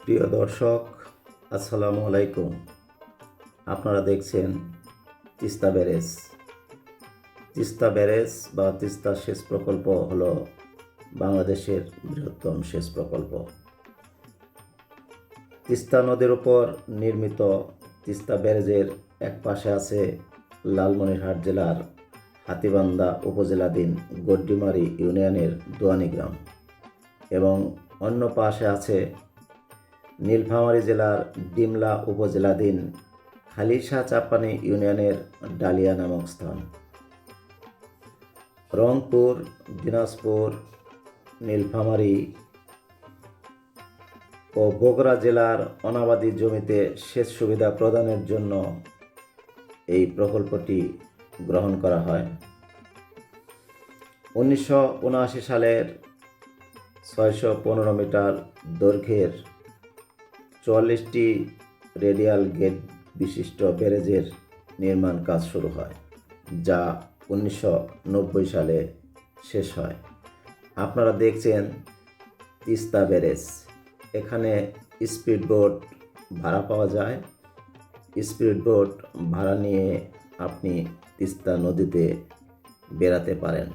প্রিয় দর্শক, আসসালামু আলাইকুম। আপনারা দেখছেন তিস্তা ব্যারেজ। তিস্তা ব্যারেজ বা তিস্তা সেচ প্রকল্প হলো বাংলাদেশের বৃহত্তম সেচ প্রকল্প। তিস্তা নদীর উপর নির্মিত তিস্তা ব্যারেজের এক পাশে আছে লালমনিরহাট জেলার হাতীবান্ধা উপজেলাধীন গড্ডিমারি ইউনিয়নের দোয়ানী গ্রাম এবং অন্য পাশে আছে নীলফামারী জেলার ডিমলা উপজেলাধীন খালিশা চাপানি ইউনিয়নের ডালিয়া নামক স্থান। রংপুর, দিনাজপুর, নীলফামারী ও বগুড়া জেলার অনাবাদি জমিতে সেচ সুবিধা প্রদানের জন্য এই প্রকল্পটি গ্রহণ করা হয়। 1979 সালের 615 মিটার দৈর্ঘ্যের 44টি রেডিয়াল গেট বিশিষ্ট ব্যারেজের নির্মাণ কাজ শুরু হয়, যা 1990 সালে শেষ হয়। আপনারা দেখছেন তিস্তা ব্যারেজ। এখানে স্পিড বোট ভাড়া পাওয়া যায়। স্পিড বোট ভাড়া নিয়ে আপনি তিস্তা নদীতে বেড়াতে পারেন।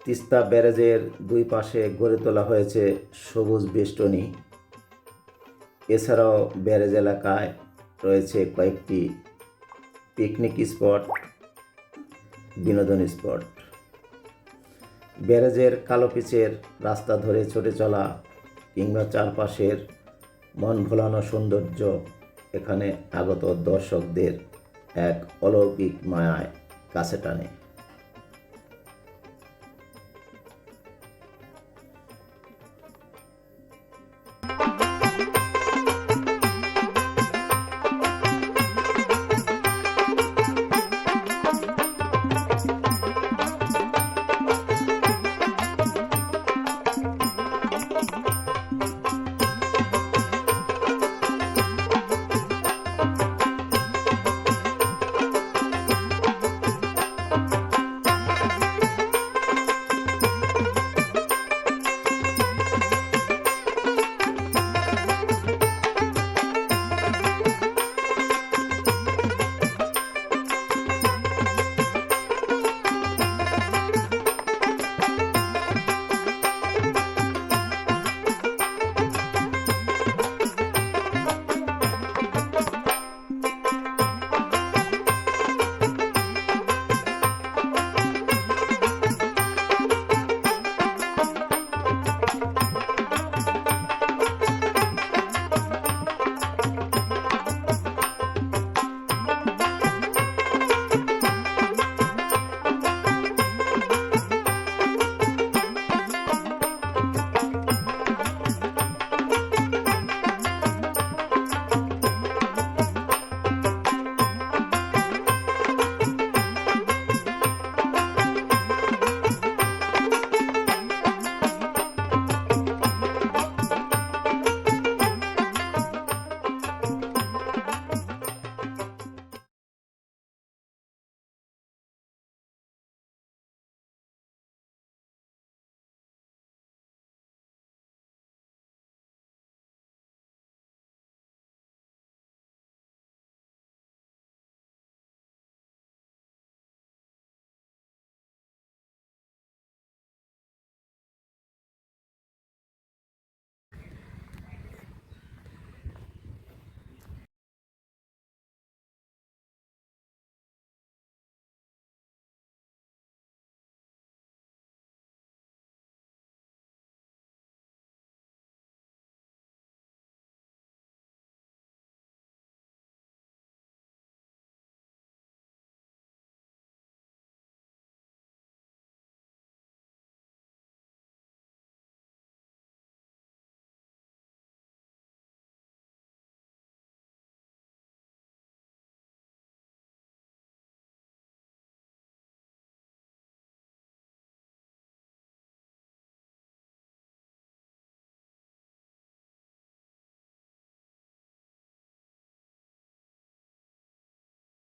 তিস্তা ব্যারেজের দুই পাশে গড়ে তোলা হয়েছে সবুজ বেষ্টনী। এছাড়াও ব্যারেজ এলাকায় রয়েছে কয়েকটি পিকনিক স্পট, বিনোদন স্পট। ব্যারেজের কালো পিচের রাস্তা ধরে ছুটে চলা কিংবা চারপাশের মন ভোলানো সৌন্দর্য এখানে আগত দর্শকদের এক অলৌকিক মায়ায় কাছে টানে।